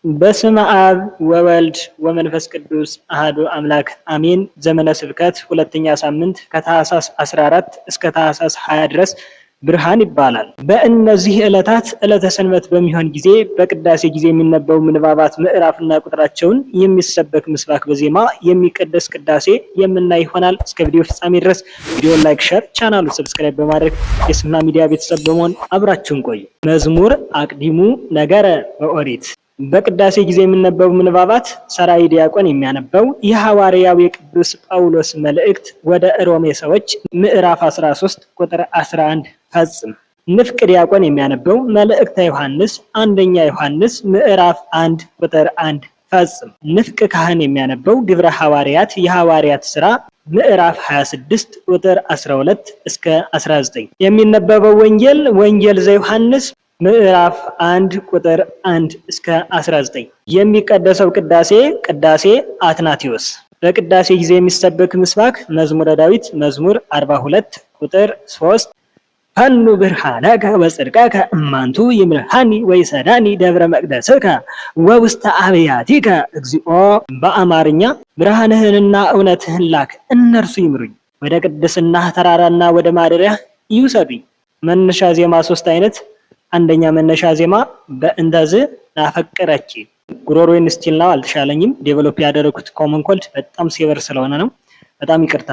በስመ አብ ወወልድ ወመንፈስ ቅዱስ አሐዱ አምላክ አሜን። ዘመነ ስብከት ሁለተኛ ሳምንት ከታኅሳስ 14 እስከ ታኅሳስ 20 ድረስ ብርሃን ይባላል። በእነዚህ ዕለታት ዕለተ ሰንበት በሚሆን ጊዜ በቅዳሴ ጊዜ የሚነበቡ ምንባባት ምዕራፍና ቁጥራቸውን የሚሰበክ ምስባክ በዜማ የሚቀደስ ቅዳሴ የምናይ ይሆናል። እስከ ቪዲዮ ፍጻሜ ድረስ ቪዲዮ ላይክ፣ ሼር፣ ቻናሉን ሰብስክራይብ በማድረግ የስምና ሚዲያ ቤተሰብ በመሆን አብራችሁን ቆዩ። መዝሙር አቅዲሙ ነገረ በኦሪት በቅዳሴ ጊዜ የሚነበቡ ምንባባት ሰራይ ዲያቆን የሚያነበው የሐዋርያው የቅዱስ ጳውሎስ መልእክት ወደ ሮሜ ሰዎች ምዕራፍ 13 ቁጥር 11 ፈጽም። ንፍቅ ዲያቆን የሚያነበው መልእክተ ዮሐንስ አንደኛ ዮሐንስ ምዕራፍ 1 ቁጥር 1 ፈጽም። ንፍቅ ካህን የሚያነበው ግብረ ሐዋርያት የሐዋርያት ሥራ ምዕራፍ 26 ቁጥር 12 እስከ 19። የሚነበበው ወንጌል ዘዮሐንስ ምዕራፍ 1 ቁጥር 1 እስከ 19። የሚቀደሰው ቅዳሴ አትናቴዎስ። በቅዳሴ ጊዜ የሚሰበክ ምስባክ መዝሙረ ዳዊት መዝሙር 42 ቁጥር 3 ፈኑ ብርሃነከ ወጽድቀከ እማንቱ ይምርሃኒ ወይሰዳኒ ደብረ መቅደስከ ወውስተ አብያቲከ እግዚኦ። በአማርኛ ብርሃንህንና እውነትህን ላክ እነርሱ ይምሩኝ፣ ወደ ቅድስናህ ተራራና ወደ ማደሪያህ ይውሰዱኝ። መነሻ ዜማ 3 አይነት። አንደኛ መነሻ ዜማ በእንተዝ ናፈቀረች። ጉሮሮዬን ስቲል ነው አልተሻለኝም። ዴቨሎፕ ያደረኩት ኮመን ኮልድ በጣም ሴቨር ስለሆነ ነው። በጣም ይቅርታ።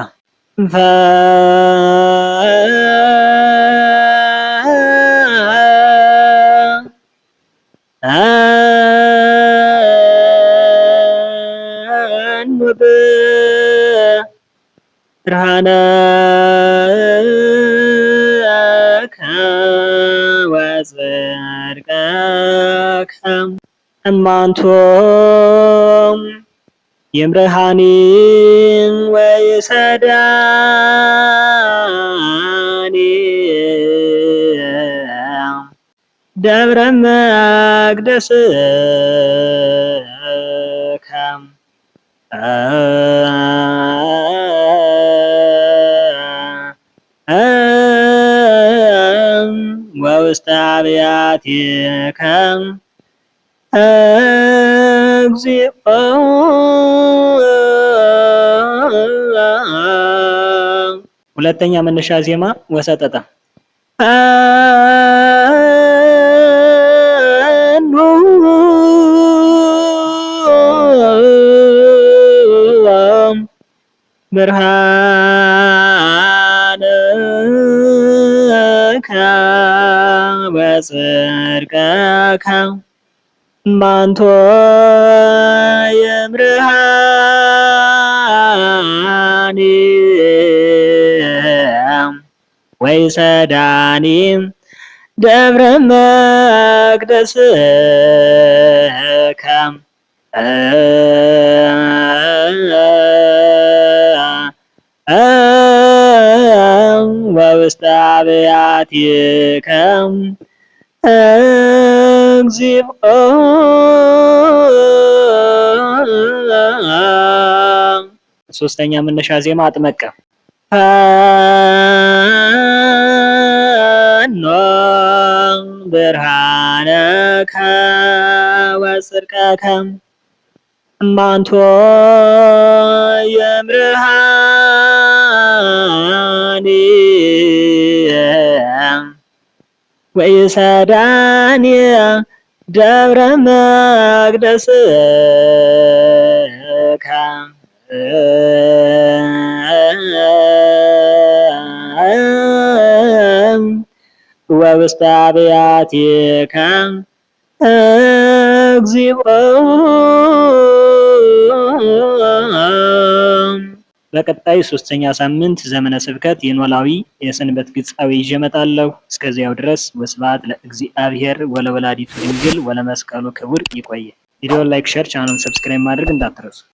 ብርሃነ ወጽድቀከ እማንቱ ይምርሃኒ ወይሰዳኒ ደብረ መቅደስከ ወውስተ አብያቲከ እግዚኦ። ሁለተኛ መነሻ ዜማ ወሰጠጠ። ብርሃነከ ወጽድቀከ እማንቱ ይምርሃኒ ወይሰዳኒ ደብረ መቅደስከ ወውስተ አብያቲከ እግዚኦ። ሶስተኛ መነሻ ዜማ አጥመቀ። ፈኖ ብርሃነከ ወጽድቀከ እማንቱ ይምርሃኒ ወይሰዳኒ ደብረ መቅደስከ ወውስተ አብያቲከ እግዚኦ። በቀጣይ ሶስተኛ ሳምንት ዘመነ ስብከት የኖላዊ የሰንበት ግጻዊ ይዤ እመጣለሁ። እስከዚያው ድረስ ወስብሐት ለእግዚአብሔር ወለወላዲቱ ድንግል ወለመስቀሉ ክቡር። ይቆየ። ቪዲዮ ላይክ፣ ሼር፣ ቻናሉን ሰብስክራይብ ማድረግ እንዳትረሱ።